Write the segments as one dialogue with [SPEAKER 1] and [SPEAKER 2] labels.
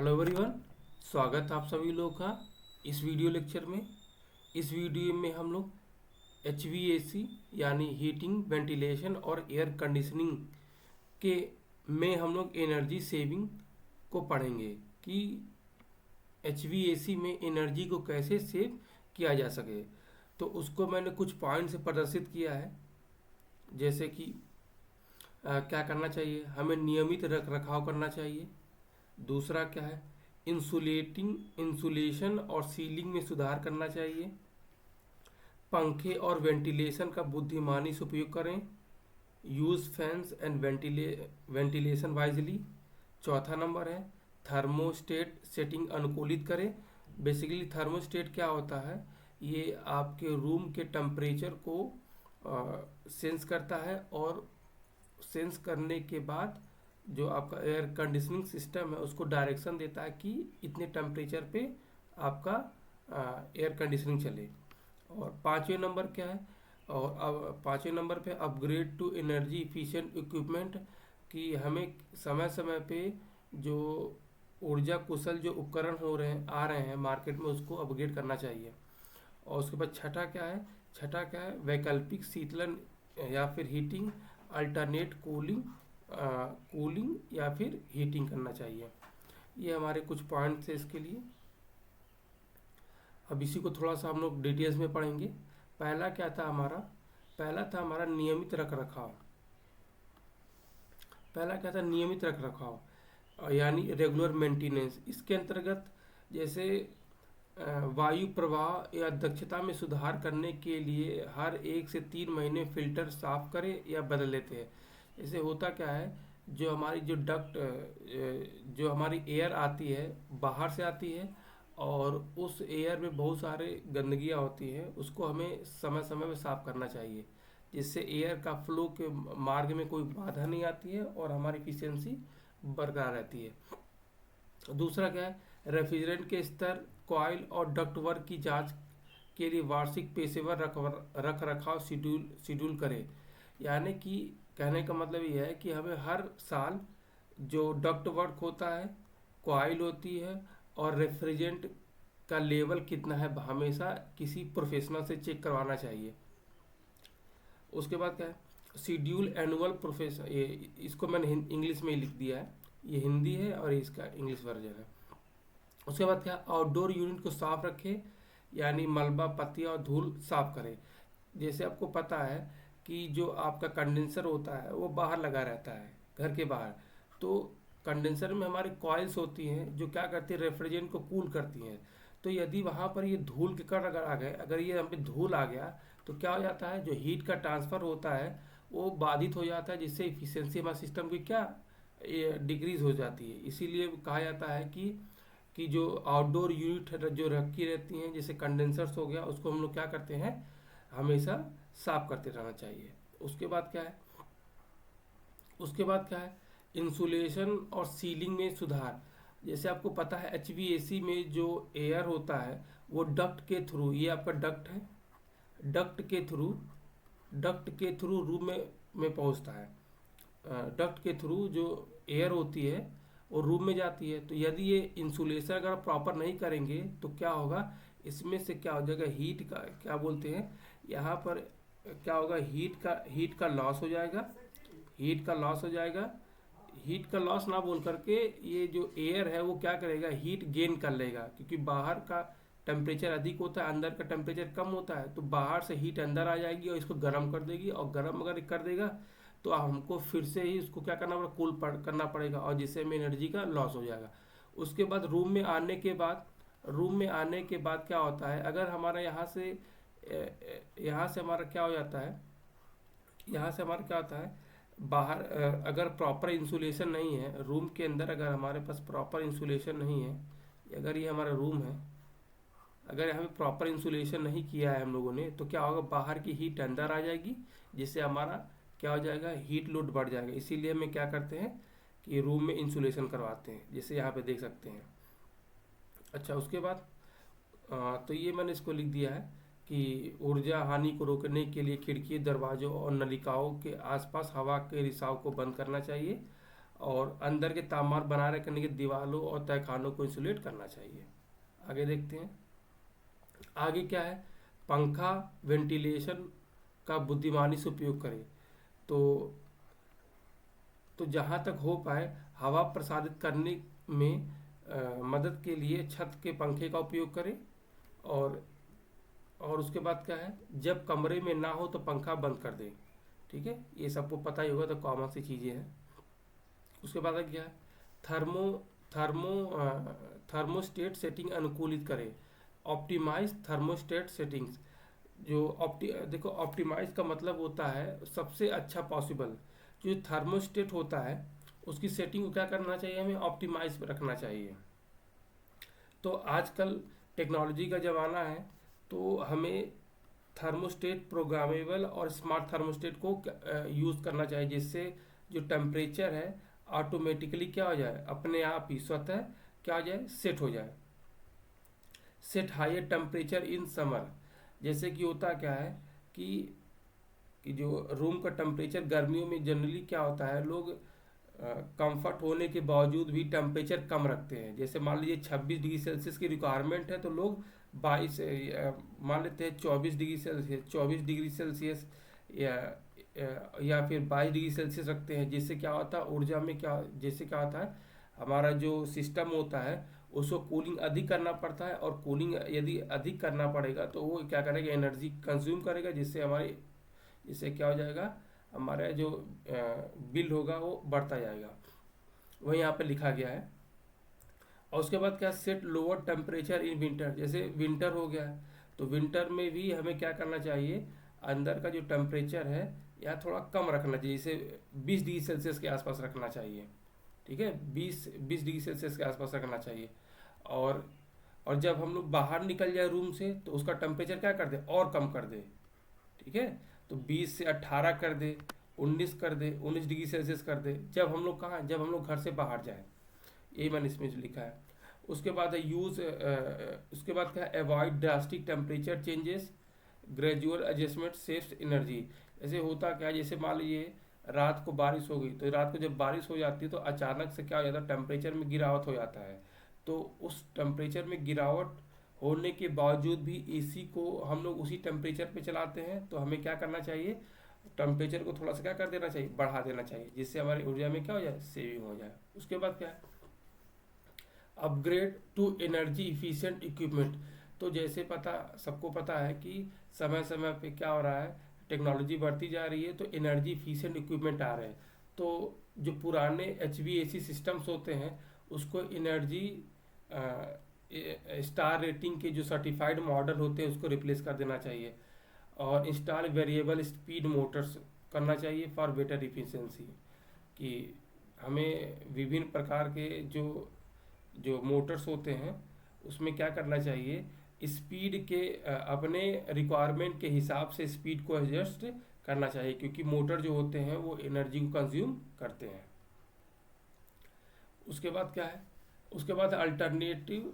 [SPEAKER 1] Hello everyone, स्वागत है आप सभी लोगों का इस वीडियो लेक्चर में। इस वीडियो में हम लोग HVAC यानी हीटिंग, वेंटिलेशन और एयर कंडीशनिंग के में हम लोग एनर्जी सेविंग को पढ़ेंगे कि HVAC में एनर्जी को कैसे सेव किया जा सके। तो उसको मैंने कुछ पॉइंट से प्रदर्शित किया है, जैसे कि क्या करना चाहिए, हमें नियमित रख रखाव करना चाहिए। दूसरा क्या है, इंसुलेशन और सीलिंग में सुधार करना चाहिए। पंखे और वेंटिलेशन का बुद्धिमानी से उपयोग करें। Use fans and ventilation wisely. चौथा नंबर है, थर्मोस्टेट सेटिंग अनुकूलित करें। बेसिकली थर्मोस्टेट क्या होता है, ये आपके रूम के टेम्परेचर को सेंस करता है और सेंस करने के बाद जो आपका एयर कंडीशनिंग सिस्टम है उसको डायरेक्शन देता है कि इतने टेम्परेचर पे आपका एयर कंडीशनिंग चले। और पाँचवें नंबर क्या है, और अब पाँचवें नंबर पे upgrade to energy efficient equipment, कि हमें समय समय पे जो ऊर्जा कुशल जो उपकरण आ रहे हैं मार्केट में, उसको अपग्रेड करना चाहिए। और उसके बाद छठा क्या है, वैकल्पिक शीतलन या फिर हीटिंग, अल्टरनेट कूलिंग या फिर हीटिंग करना चाहिए। ये हमारे कुछ पॉइंट्स थे इसके लिए। अब इसी को थोड़ा सा हम लोग डिटेल्स में पढ़ेंगे। पहला क्या था हमारा, पहला था हमारा नियमित रख रखाव। पहला क्या था, नियमित रख रखाव यानी रेगुलर मेंटेनेंस। इसके अंतर्गत जैसे वायु प्रवाह या दक्षता में सुधार करने के लिए हर 1 से 3 महीने फिल्टर साफ करें या बदल लेते हैं। जैसे होता क्या है, जो हमारी जो हमारी एयर आती है बाहर से आती है, और उस एयर में बहुत सारे गंदगियाँ होती हैं, उसको हमें समय समय में साफ करना चाहिए, जिससे एयर का फ्लो के मार्ग में कोई बाधा नहीं आती है और हमारी इफिशियंसी बरकरार रहती है। दूसरा क्या है, रेफ्रिजरेंट के स्तर, कॉइल और डक्टवर्क की जांच के लिए वार्षिक पेशेवर रख रखाव शेड्यूल करें। यानी कि कहने का मतलब यह है कि हमें हर साल जो डक्टवर्क होता है, कॉइल होती है और रेफ्रिजरेंट का लेवल कितना है, हमेशा किसी प्रोफेशनल से चेक करवाना चाहिए। उसके बाद क्या है, शेड्यूल एनुअल प्रोफेशन, ये इसको मैंने इंग्लिश में ही लिख दिया है, ये हिंदी है और इसका इंग्लिश वर्जन है। उसके बाद क्या, आउटडोर यूनिट को साफ रखें, यानी मलबा, पत्तियाँ और धूल साफ करें। जैसे आपको पता है कि जो आपका कंडेंसर होता है वो बाहर लगा रहता है, घर के बाहर। तो कंडेंसर में हमारी कॉइल्स होती हैं जो क्या करती है, रेफ्रिजरेंट को कूल करती हैं। तो यदि वहाँ पर ये धूल के कण अगर आ गए, अगर ये हम पे धूल आ गया, तो क्या हो जाता है, जो हीट का ट्रांसफ़र होता है वो बाधित हो जाता है, जिससे इफिशियंसी हमारे सिस्टम की क्या डिक्रीज हो जाती है। इसीलिए कहा जाता है कि जो आउटडोर यूनिट जो रखी रहती हैं, जैसे कंडेंसर्स हो गया, उसको हम लोग क्या करते हैं, हमेशा साफ करते रहना चाहिए। उसके बाद क्या है, उसके बाद क्या है, इंसुलेशन और सीलिंग में सुधार। जैसे आपको पता है HVAC में जो एयर होता है वो डक्ट के थ्रू, ये आपका डक्ट है, डक्ट के थ्रू रूम में पहुंचता है। डक्ट के थ्रू जो एयर होती है वो रूम में जाती है। तो यदि ये इंसुलेशन अगर प्रॉपर नहीं करेंगे तो क्या होगा, इसमें से क्या हो जाएगा, हीट का क्या बोलते हैं यहाँ पर, क्या होगा, हीट का लॉस हो जाएगा। हीट का लॉस हो जाएगा। हीट का लॉस ना बोल करके ये जो एयर है वो क्या करेगा, हीट गेन कर लेगा, क्योंकि बाहर का टेम्परेचर अधिक होता है, अंदर का टेम्परेचर कम होता है। तो बाहर से हीट अंदर आ जाएगी और इसको गर्म कर देगी, और गर्म अगर कर देगा तो हमको फिर से ही उसको क्या करना पड़ेगा, करना पड़ेगा, और जिससे हमें एनर्जी का लॉस हो जाएगा। उसके बाद रूम में आने के बाद क्या होता है, अगर हमारा यहाँ से हमारा क्या हो जाता है, यहाँ से हमारा क्या होता है, बाहर अगर प्रॉपर इंसुलेशन नहीं है रूम के अंदर, अगर हमारे पास प्रॉपर इंसुलेशन नहीं है, अगर ये हमारा रूम है, अगर हमें प्रॉपर इंसुलेशन नहीं किया है हम लोगों ने, तो क्या होगा, बाहर की हीट अंदर आ जाएगी, जिससे हमारा क्या हो जाएगा, हीट लोड बढ़ जाएगा। इसीलिए हमें क्या करते हैं कि रूम में इंसुलेशन करवाते हैं, जैसे यहाँ पे देख सकते हैं। अच्छा, उसके बाद तो ये मैंने इसको लिख दिया है कि ऊर्जा हानि को रोकने के लिए खिड़की, दरवाजों और नलिकाओं के आसपास हवा के रिसाव को बंद करना चाहिए। और अंदर के तापमान बनाए रखने की दीवारों और तहखानों को इंसुलेट करना चाहिए। आगे देखते हैं। आगे क्या है, पंखा वेंटिलेशन का बुद्धिमानी से उपयोग करें। तो जहाँ तक हो पाए हवा प्रसारित करने में मदद के लिए छत के पंखे का उपयोग करें। और उसके बाद क्या है, जब कमरे में ना हो तो पंखा बंद कर दें। ठीक है, ये सबको पता ही होगा, तो कॉमन सी चीज़ें हैं। उसके बाद क्या है, थर्मो थर्मो थर्मोस्टेट सेटिंग अनुकूलित करें। Optimise thermostat settings. जो देखो, ऑप्टिमाइज का मतलब होता है सबसे अच्छा पॉसिबल। जो थर्मोस्टेट होता है उसकी सेटिंग को क्या करना चाहिए, हमें ऑप्टिमाइज रखना चाहिए। तो आजकल टेक्नोलॉजी का ज़माना है, तो हमें थर्मोस्टेट प्रोग्रामेबल और स्मार्ट थर्मोस्टेट को यूज़ करना चाहिए, जिससे जो टेम्परेचर है ऑटोमेटिकली क्या हो जाए, अपने आप ही स्वतः क्या हो जाए, सेट हो जाए। Set higher temperature in summer. जैसे कि होता क्या है कि जो रूम का टेम्परेचर गर्मियों में जनरली क्या होता है, लोग कंफर्ट होने के बावजूद भी टेम्परेचर कम रखते हैं। जैसे मान लीजिए 26 डिग्री सेल्सियस की रिक्वायरमेंट है, तो लोग 22 मान लेते हैं 24 डिग्री सेल्सियस या फिर 22 डिग्री सेल्सियस रखते हैं। जिससे क्या होता है, ऊर्जा में क्या, जिससे क्या होता है, हमारा जो सिस्टम होता है उसको कूलिंग अधिक करना पड़ता है। और कूलिंग यदि अधिक करना पड़ेगा तो वो क्या करेगा, एनर्जी कंज्यूम करेगा, जिससे क्या हो जाएगा, हमारा जो बिल होगा वो बढ़ता जाएगा। वही यहाँ पे लिखा गया है। और उसके बाद क्या, set lower temperature in winter. जैसे विंटर हो गया, तो विंटर में भी हमें क्या करना चाहिए, अंदर का जो टेम्परेचर है या थोड़ा कम रखना चाहिए, जैसे 20 डिग्री सेल्सियस के आसपास रखना चाहिए। ठीक है, 20 डिग्री सेल्सियस के आसपास रखना चाहिए। और जब हम लोग बाहर निकल जाए रूम से तो उसका टेम्परेचर क्या कर दे, और कम कर दे। ठीक है, तो 20 से 18 कर दे, 19 कर दे, 19 डिग्री सेल्सियस कर दे, जब हम लोग कहाँ, जब हम लोग घर से बाहर जाए। यही मैंने इसमें जो लिखा है। उसके बाद है उसके बाद क्या है, avoid drastic temperature changes, gradual adjustment saves energy. जैसे होता क्या है, जैसे मान लीजिए रात को बारिश हो गई, तो रात को जब बारिश हो जाती है तो अचानक से क्या हो जाता है, टेम्परेचर में गिरावट हो जाता है। तो उस टेम्परेचर में गिरावट होने के बावजूद भी एसी को हम लोग उसी टेम्परेचर पे चलाते हैं। तो हमें क्या करना चाहिए, टेम्परेचर को थोड़ा सा क्या कर देना चाहिए, बढ़ा देना चाहिए, जिससे हमारी ऊर्जा में क्या हो जाए, सेविंग हो जाए। उसके बाद क्या है, upgrade to energy efficient equipment. तो जैसे सबको पता है कि समय समय पे क्या हो रहा है, टेक्नोलॉजी बढ़ती जा रही है, तो एनर्जी इफिशिएंट इक्विपमेंट आ रहे हैं। तो जो पुराने HVAC सिस्टम्स होते हैं उसको एनर्जी स्टार रेटिंग के जो सर्टिफाइड मॉडल होते हैं उसको रिप्लेस कर देना चाहिए। और इंस्टॉल वेरिएबल स्पीड मोटर्स करना चाहिए फॉर बेटर इफिशिएंसी। कि हमें विभिन्न प्रकार के जो मोटर्स होते हैं उसमें क्या करना चाहिए, स्पीड के अपने रिक्वायरमेंट के हिसाब से स्पीड को एडजस्ट करना चाहिए, क्योंकि मोटर जो होते हैं वो एनर्जी को कंज्यूम करते हैं। उसके बाद क्या है, उसके बाद अल्टरनेटिव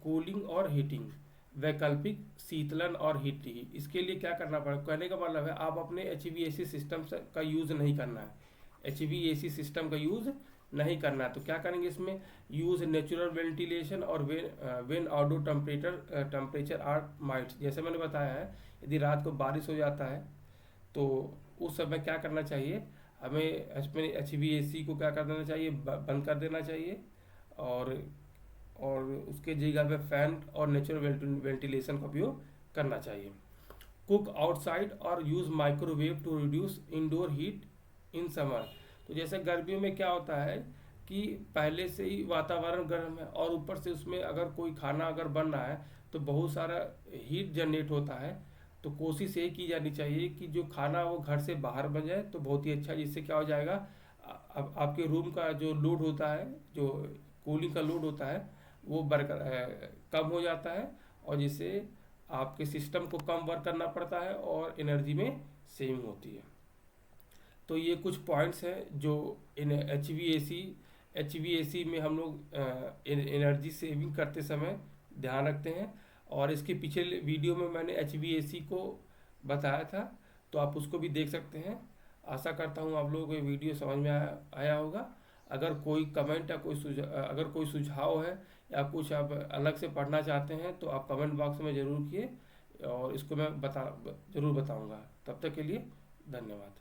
[SPEAKER 1] कूलिंग और हीटिंग, वैकल्पिक शीतलन और हीटिंग। इसके लिए क्या करना पड़ेगा, कहने का मतलब है आप अपने HVAC सिस्टम का यूज़ नहीं करना है। HVAC सिस्टम का यूज़ नहीं करना है, तो क्या करेंगे इसमें, यूज़ नेचुरल वेंटिलेशन और when outdoor temperature are might. जैसे मैंने बताया है, यदि रात को बारिश हो जाता है तो उस समय क्या करना चाहिए, हमें इसमें HVAC को क्या कर देना चाहिए, बंद कर देना चाहिए। और उसके जगह पे फैन और नेचुरल वेंटिलेशन का उपयोग करना चाहिए। कुक आउटसाइड और use microwave to reduce indoor heat in summer. तो जैसे गर्मियों में क्या होता है कि पहले से ही वातावरण गर्म है और ऊपर से उसमें अगर कोई खाना अगर बन रहा है तो बहुत सारा हीट जनरेट होता है। तो कोशिश ये की जानी चाहिए कि जो खाना वो घर से बाहर बन जाए तो बहुत ही अच्छा, जिससे क्या हो जाएगा, अब आपके रूम का जो लोड होता है, जो कूलिंग का लोड होता है वो कम हो जाता है, और जिससे आपके सिस्टम को कम वर्क करना पड़ता है और एनर्जी में सेविंग होती है। तो ये कुछ पॉइंट्स हैं जो इन एच वी ए सी में हम लोग एनर्जी सेविंग करते समय ध्यान रखते हैं। और इसके पिछले वीडियो में मैंने HVAC को बताया था, तो आप उसको भी देख सकते हैं। आशा करता हूँ आप लोगों को ये वीडियो समझ में आया होगा। अगर कोई कमेंट या अगर कोई सुझाव है या कुछ आप अलग से पढ़ना चाहते हैं तो आप कमेंट बॉक्स में ज़रूर किए, और इसको मैं ज़रूर बताऊंगा। तब तक के लिए धन्यवाद।